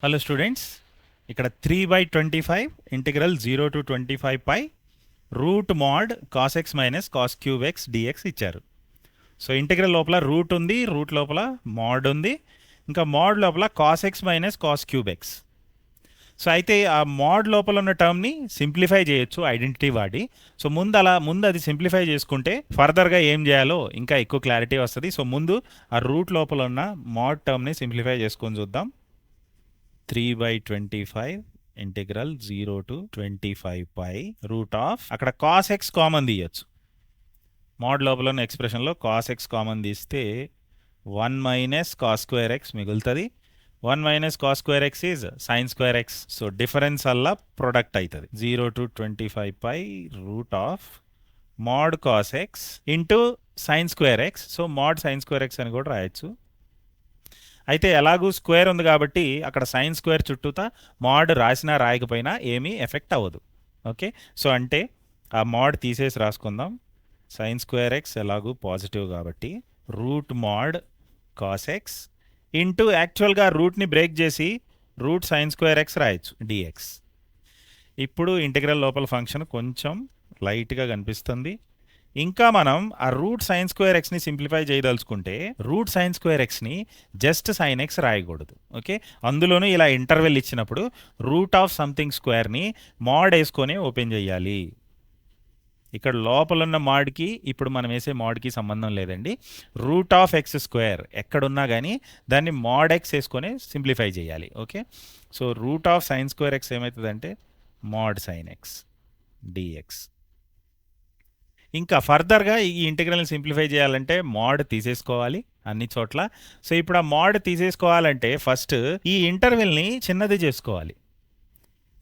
Hello students, ఇక్కడ 3/25 integral 0 to 25 pi root mod cos x minus cos cube x dx ఇచ్చారు. So integral లోపల root ఉంది, root లోపల mod ఉంది, ఇంకా మాడ్ లోపల cos x minus cos cube x. So అయితే ఆ మాడ్ లోపల ఉన్న టర్మ్ని సింప్లిఫై చేయొచ్చు ఐడెంటిటీ వాడి. సో ముందు అది సింప్లిఫై చేసుకుంటే ఫర్దర్గా ఏం చేయాలో ఇంకా ఎక్కువ క్లారిటీ వస్తుంది. సో ముందు ఆ రూట్ లోపల ఉన్న మాడ్ టర్మ్ని సింప్లిఫై చేసుకొని చూద్దాం. 3/25 integral 0 to 25 pi root of, అక్కడ కాస్ ఎక్స్ కామన్ తీయచ్చు. మాడ్ లోపల ఉన్న ఎక్స్ప్రెషన్లో కాస్ ఎక్స్ కామన్ తీస్తే 1 మైనస్ కాస్ స్క్వేర్ ఎక్స్ మిగులుతుంది. 1 minus cos square x is sine square x. So difference అలా ప్రొడక్ట్ అవుతుంది. 0 to 25 pi root of mod cos X into sine square x. So mod sine square x అని కూడా రాయొచ్చు. అయితే ఎలాగూ square ఉంది కాబట్టి అక్కడ సైన్ స్క్వేర్ చుట్టూతా మాడ్ రాసినా రాయకపోయినా ఏమీ ఎఫెక్ట్ అవ్వదు. ఓకే, సో అంటే ఆ మాడ్ తీసేసి రాసుకుందాం. సైన్ స్క్వేర్ ఎక్స్ ఎలాగూ పాజిటివ్ కాబట్టి root mod cos X into యాక్చువల్గా రూట్ని బ్రేక్ చేసి రూట్ సైన్ స్క్వేర్ ఎక్స్ రాయొచ్చు డిఎక్స్. ఇప్పుడు ఇంటిగ్రల్ లోపల ఫంక్షన్ కొంచెం లైట్గా కనిపిస్తుంది. ఇంకా మనం ఆ రూట్ సైన్ స్క్వేర్ ఎక్స్ని సింప్లిఫై చేయదలుచుకుంటే రూట్ సైన్ స్క్వేర్ ఎక్స్ని జస్ట్ సైన్ ఎక్స్ రాయకూడదు. ఓకే, అందులోనూ ఇలా ఇంటర్వెల్ ఇచ్చినప్పుడు రూట్ ఆఫ్ సంథింగ్ స్క్వేర్ని మాడ్ వేసుకొని ఓపెన్ చేయాలి. ఇక్కడ లోపల ఉన్న మాడ్కి ఇప్పుడు మనం వేసే మాడ్కి సంబంధం లేదండి. రూట్ ఆఫ్ ఎక్స్ స్క్వేర్ ఎక్కడున్నా కానీ దాన్ని మాడ్ ఎక్స్ వేసుకొని సింప్లిఫై చేయాలి. Okay, so root of sign square X ఏమవుతుందంటే మాడ్ సైన్ ఎక్స్ డిఎక్స్. ఇంకా ఫర్దర్గా ఈ ఇంటిగ్రల్ని సింప్లిఫై చేయాలంటే మాడ్ తీసేసుకోవాలి అన్ని చోట్ల. సో ఇప్పుడు ఆ మాడ్ తీసేసుకోవాలంటే ఫస్ట్ ఈ ఇంటర్వెల్ని చిన్నది చేసుకోవాలి.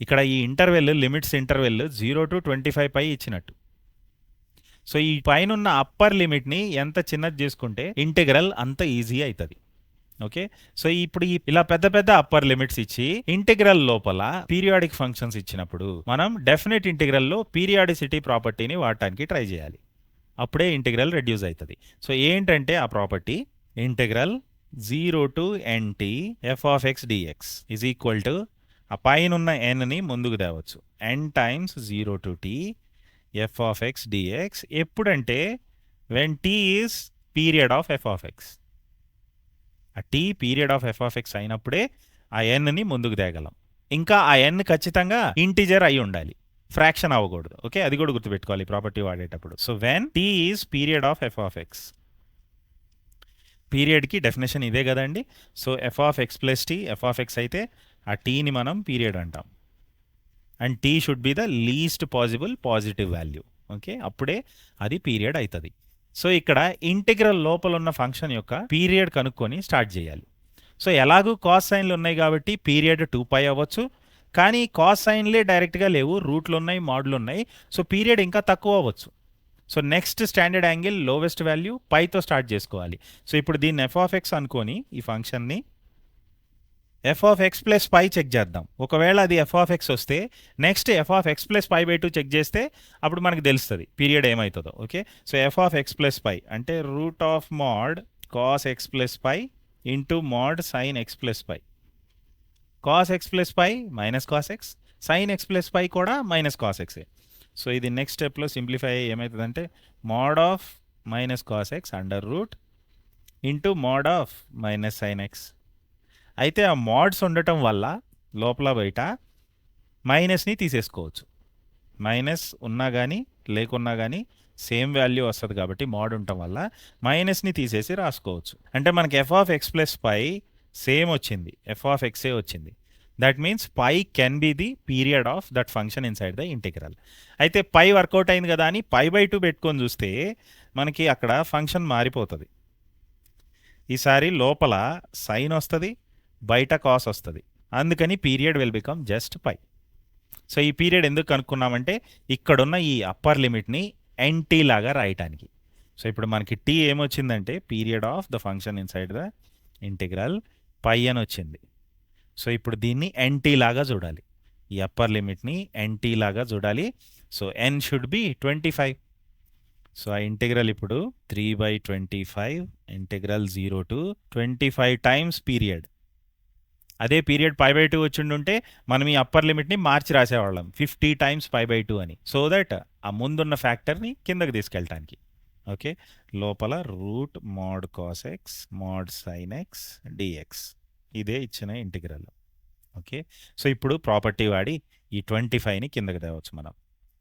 ఇక్కడ ఈ ఇంటర్వెల్ లిమిట్స్ ఇంటర్వెల్ 0 to 25 పై ఇచ్చినట్టు. సో ఈ పైన ఉన్న అప్పర్ లిమిట్ని ఎంత చిన్నది చేసుకుంటే ఇంటిగ్రల్ అంత ఈజీ అవుతుంది. ఓకే, సో ఇప్పుడు ఇలా పెద్ద పెద్ద అప్పర్ లిమిట్స్ ఇచ్చి ఇంటిగ్రల్ లోపల పీరియాడిక్ ఫంక్షన్స్ ఇచ్చినప్పుడు మనం డెఫినెట్ ఇంటిగ్రల్లో పీరియాడిసిటీ ప్రాపర్టీని వాడటానికి ట్రై చేయాలి. అప్పుడే ఇంటిగ్రల్ రెడ్యూస్ అవుతుంది. సో ఏంటంటే ఆ property integral 0 to nt f of x dx is equal to ఆ పైన ఉన్న ఎన్ని ముందుకు తేవచ్చు n times 0 to t f of x dx. ఎప్పుడంటే when t is period of f of x. ఆ t period of f of x అయినప్పుడే ఆ ఎన్ని ముందుకు తేగలం. ఇంకా ఆ ఎన్ ఖచ్చితంగా ఇంటిజర్ అయి ఉండాలి, ఫ్రాక్షన్ అవ్వకూడదు. ఓకే, అది కూడా గుర్తుపెట్టుకోవాలి ప్రాపర్టీ వాడేటప్పుడు. So when t is period of f of x, పీరియడ్కి డెఫినేషన్ ఇదే కదండి. So F of X plus t f of x అయితే ఆ టీని మనం పీరియడ్ అంటాం. And t should be the least possible positive value. Okay, అప్పుడే అది పీరియడ్ అవుతుంది. సో ఇక్కడ ఇంటిగ్రల్ లోపల ఉన్న ఫంక్షన్ యొక్క పీరియడ్ కనుక్కొని స్టార్ట్ చేయాలి. సో ఎలాగూ కాస్ సైన్లు ఉన్నాయి కాబట్టి పీరియడ్ 2π అవ్వచ్చు, కానీ కాస్ సైన్లే డైరెక్ట్గా లేవు, రూట్లు ఉన్నాయి, మాడ్లు ఉన్నాయి. సో పీరియడ్ ఇంకా తక్కువ అవ్వచ్చు. So next standard angle lowest value పైతో స్టార్ట్ చేసుకోవాలి. సో ఇప్పుడు దీన్ని ఎఫ్ ఆఫ్ ఎక్స్ అనుకొని ఈ ఫంక్షన్ని F of X plus pi check చేద్దాం. ఒకవేళ అది ఎఫ్ ఆఫ్ ఎక్స్ వస్తే next F of X plus pi by 2 check చేస్తే అప్పుడు మనకు తెలుస్తుంది పీరియడ్ ఏమవుతుందో. Okay, so F of X plus pi అంటే root of mod cos X plus pi into mod sine X plus pi. Cos X plus pi minus cos X, sine X plus pi కూడా minus cos ఎక్సే. So ఇది next స్టెప్లో simplify ఏమవుతుందంటే mod of minus cos X under root into mod of minus sine X. అయితే ఆ mods ఉండటం వల్ల లోపల బయట మైనస్ని తీసేసుకోవచ్చు. మైనస్ ఉన్నా కానీ లేకున్నా కానీ సేమ్ వాల్యూ వస్తుంది కాబట్టి మాడ్ ఉండటం వల్ల మైనస్ని తీసేసి రాసుకోవచ్చు. అంటే మనకి f of X plus pi same వచ్చింది, ఎఫ్ ఆఫ్ ఎక్సే వచ్చింది. That means pi can be the period of that function inside the integral. అయితే పై వర్కౌట్ అయింది కదా అని పై బై 2 పెట్టుకొని చూస్తే మనకి అక్కడ ఫంక్షన్ మారిపోతుంది. ఈసారి లోపల సైన్ వస్తుంది, బయట కాస్ వస్తుంది, అందుకని period will become just pi. So ఈ పీరియడ్ ఎందుకు కనుక్కున్నామంటే ఇక్కడున్న ఈ అప్పర్ లిమిట్ని ఎన్టీ లాగా రాయటానికి. సో ఇప్పుడు మనకి టీ ఏమొచ్చిందంటే period of the function inside the integral pi అని వచ్చింది. సో ఇప్పుడు దీన్ని ఎన్టీ లాగా చూడాలి, ఈ అప్పర్ లిమిట్ని ఎన్టీ లాగా చూడాలి. So n should be 25. So ఆ ఇంటిగ్రల్ ఇప్పుడు 3/25 ఇంటిగ్రల్ 0 to 25 టైమ్స్ పీరియడ్ అదే పీరియడ్ π/2 వచ్చిండుంటే మనం ఈ అప్పర్ లిమిట్ని మార్చి రాసేవాళ్ళం 50 టైమ్స్ π/2 అని. సో దట్ ఆ ముందున్న ఫ్యాక్టర్ని కిందకి తీసుకెళ్ళటానికి. ఓకే, లోపల root mod cos x mod sine X dx ఇదే ఇచ్చిన ఇంటిగ్రల్. ఓకే, సో ఇప్పుడు ప్రాపర్టీ వాడి ఈ 25ని కిందకి తేవచ్చు మనం.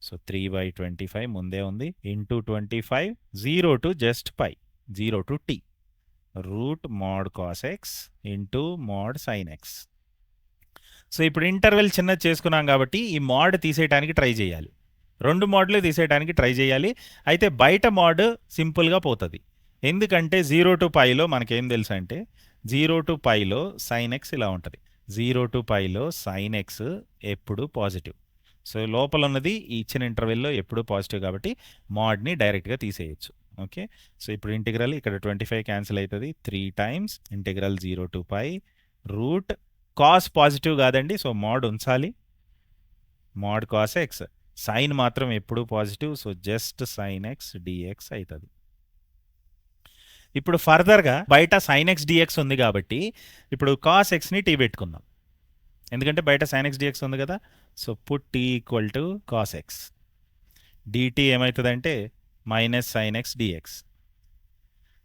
సో 3/25 ముందే ఉంది into 25 0 to just π 0 to t root mod cos X into mod sine X. So ఇప్పుడు ఇంటర్వెల్ చిన్నది చేసుకున్నాం కాబట్టి ఈ మోడ్ తీసేయడానికి ట్రై చేయాలి. 2 మోడ్లు తీసేయడానికి ట్రై చేయాలి. అయితే బయట మోడ్ సింపుల్గా పోతుంది. ఎందుకంటే 0 టు πలో మనకేం తెలుసు అంటే 0 టు πలో సైన్ ఎక్స్ ఇలా ఉంటుంది. 0 టు πలో సైన్ ఎక్స్ ఎప్పుడు పాజిటివ్. సో లోపల ఉన్నది ఈ ఇచ్చిన ఇంటర్వెల్లో ఎప్పుడు పాజిటివ్ కాబట్టి మోడ్ని డైరెక్ట్గా తీసేయచ్చు. ఓకే, సో ఇప్పుడు ఇంటిగ్రల్ ఇక్కడ 25 క్యాన్సిల్ అవుతుంది. 3 times integral 0 to π root cos positive కాదండి, సో మోడ్ ఉంచాలి. మోడ్ కాస్ ఎక్స్ సైన్ మాత్రం ఎప్పుడు positive, so just sine X dx అవుతుంది. ఇప్పుడు ఫర్దర్గా బయట సైన్ ఎక్స్ డిఎక్స్ ఉంది కాబట్టి ఇప్పుడు కాస్ ఎక్స్ని టీ పెట్టుకుందాం. ఎందుకంటే బయట సైన్ ఎక్స్ డిఎక్స్ ఉంది కదా. So put T equal to cos X. Dt ఏమవుతుందంటే minus sine X dx.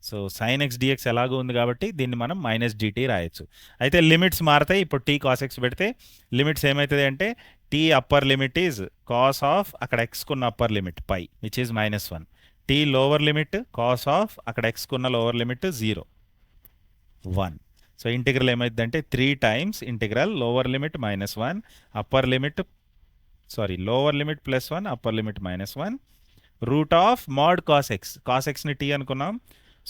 So sine X dx ఎలాగో ఉంది కాబట్టి దీన్ని మనం మైనస్ డిటీ రాయొచ్చు. అయితే లిమిట్స్ మారుతాయి. ఇప్పుడు టీ కాస్ ఎక్స్ పెడితే లిమిట్స్ ఏమవుతుంది అంటే T upper limit is cos of అక్కడ ఎక్స్కున్న upper limit pi which is -1. T lower limit cos of అక్కడ ఎక్స్కున్న లోవర్ లిమిట్ 0 1. సో ఇంటిగ్రల్ ఏమైందంటే 3 times integral lower limit -1 upper limit lower limit +1 upper limit -1 root of mod cos X. Cos ఎక్స్ని T అనుకున్నాం.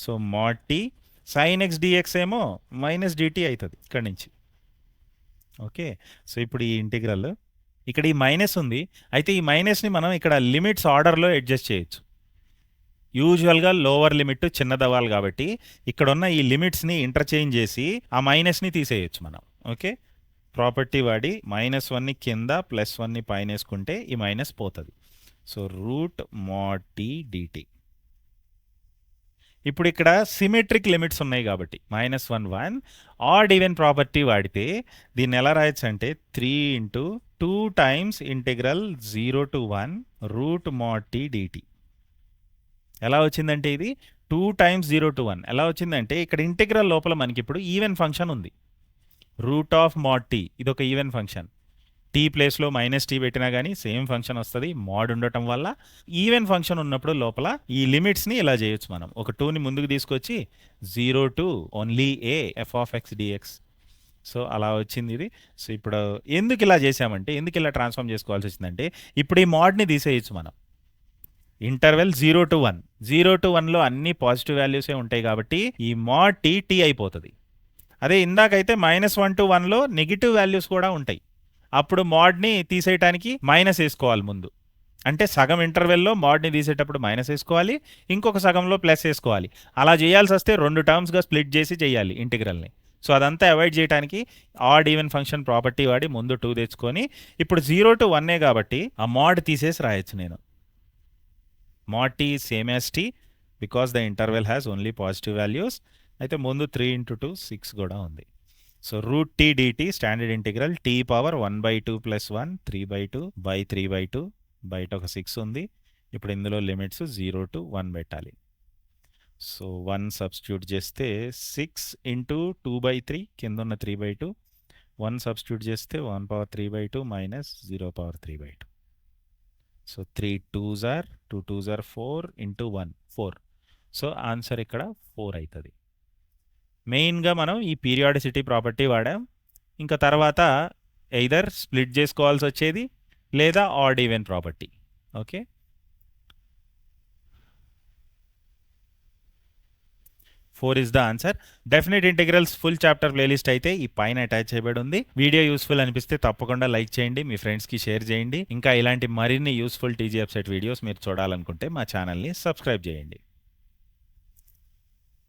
So mod T sine X dx ఏమో minus dt అవుతుంది ఇక్కడ నుంచి. Okay, so ఇప్పుడు ఈ integral ఇక్కడ ఈ మైనస్ ఉంది. అయితే ఈ మైనస్ని మనం ఇక్కడ లిమిట్స్ ఆర్డర్లో అడ్జస్ట్ చేయొచ్చు. యూజువల్గా లోవర్ లిమిట్ చిన్నదవ్వాలి కాబట్టి ఇక్కడ ఉన్న ఈ లిమిట్స్ని ఇంటర్చేంజ్ చేసి ఆ మైనస్ని తీసేయచ్చు మనం. ఓకే, ప్రాపర్టీ వాడి -1ని కింద +1ని పైన వేసుకుంటే ఈ మైనస్ పోతుంది. So root mod t dt. ఇప్పుడు ఇక్కడ సిమెట్రిక్ లిమిట్స్ ఉన్నాయి కాబట్టి -1 1 ఆడ్ ఈవెన్ ప్రాపర్టీ వాడితే దీన్ని ఎలా రాయొచ్చు అంటే 3 × 2 times integral 0 to 1 root mod t dt. ఎలా వచ్చిందంటే ఇది 2 టైమ్స్ 0 టు 1 ఎలా వచ్చిందంటే ఇక్కడ ఇంటిగ్రల్ లోపల మనకి ఇప్పుడు ఈవెన్ ఫంక్షన్ ఉంది. రూట్ ఆఫ్ మోడ్ టీ ఇది ఒక ఈవెన్ ఫంక్షన్. టీ ప్లేస్లో -t పెట్టినా కానీ సేమ్ ఫంక్షన్ వస్తుంది మోడ్ ఉండటం వల్ల. ఈవెన్ ఫంక్షన్ ఉన్నప్పుడు లోపల ఈ లిమిట్స్ని ఇలా చేయొచ్చు మనం. ఒక 2ని ముందుకు తీసుకొచ్చి 0 to only a f of x dx. So అలా వచ్చింది ఇది. సో ఇప్పుడు ఎందుకు ఇలా చేసామంటే ఎందుకు ఇలా ట్రాన్స్ఫార్మ్ చేసుకోవాల్సి వచ్చిందంటే ఇప్పుడు ఈ మోడ్ని తీసేయచ్చు మనం. ఇంటర్వెల్ 0 టు 1 0 టు 1లో అన్ని పాజిటివ్ వాల్యూసే ఉంటాయి కాబట్టి ఈ మోడ్ టీ అయిపోతుంది. అదే ఇందాకైతే -1 టు 1లో నెగిటివ్ వాల్యూస్ కూడా ఉంటాయి. అప్పుడు మోడ్ని తీసేయటానికి మైనస్ వేసుకోవాలి ముందు. అంటే సగం ఇంటర్వెల్లో మోడ్ని తీసేటప్పుడు మైనస్ వేసుకోవాలి, ఇంకొక సగంలో ప్లస్ వేసుకోవాలి. అలా చేయాల్సి వస్తే 2 టర్మ్స్గా స్ప్లిట్ చేసి చేయాలి ఇంటిగ్రల్ని. సో అదంతా అవాయిడ్ చేయడానికి ఆడ్ ఈవెన్ ఫంక్షన్ ప్రాపర్టీ వాడి ముందు 2 తెచ్చుకొని ఇప్పుడు 0 టు 1 కాబట్టి ఆ మోడ్ తీసేసి రాయొచ్చు నేను. Mod t same as t because the interval has only positive values. అయితే ముందు 3 × 2 6 కూడా ఉంది. So root t dt standard integral t power 1/2 + 1 3/2 / 3/2 బయట ఒక 6 ఉంది. ఇప్పుడు ఇందులో లిమిట్స్ 0 టు 1 పెట్టాలి. సో 1 సబ్స్టిట్యూట్ చేస్తే 6 × 2/3 కింద ఉన్న 3/2 1 సబ్స్టిట్యూట్ చేస్తే 1/3/2 - 0/3/2. So 3 2s are 2 2s are 4 × 1 4. So answer ఇక్కడ 4 అవుతుంది. మెయిన్గా మనం ఈ పీరియాడిసిటీ ప్రాపర్టీ వాడాం. ఇంకా తర్వాత ఎయిదర్ స్ప్లిట్ చేసుకోవాల్సి వచ్చేది లేదా odd even property. Okay, 4 is the answer. Definite integrals full chapter playlist అయితే ఈ పైన అటాచ్ చేయబడి ఉంది. వీడియో యూస్ఫుల్ అనిపిస్తే తప్పకుండా లైక్ చేయండి, మీ ఫ్రెండ్స్కి షేర్ చేయండి. ఇంకా ఇలాంటి మరిన్ని యూస్ఫుల్ టీజీ వెబ్సైట్ వీడియోస్ మీరు చూడాలనుకుంటే మా ఛానల్ని సబ్స్క్రైబ్ చేయండి.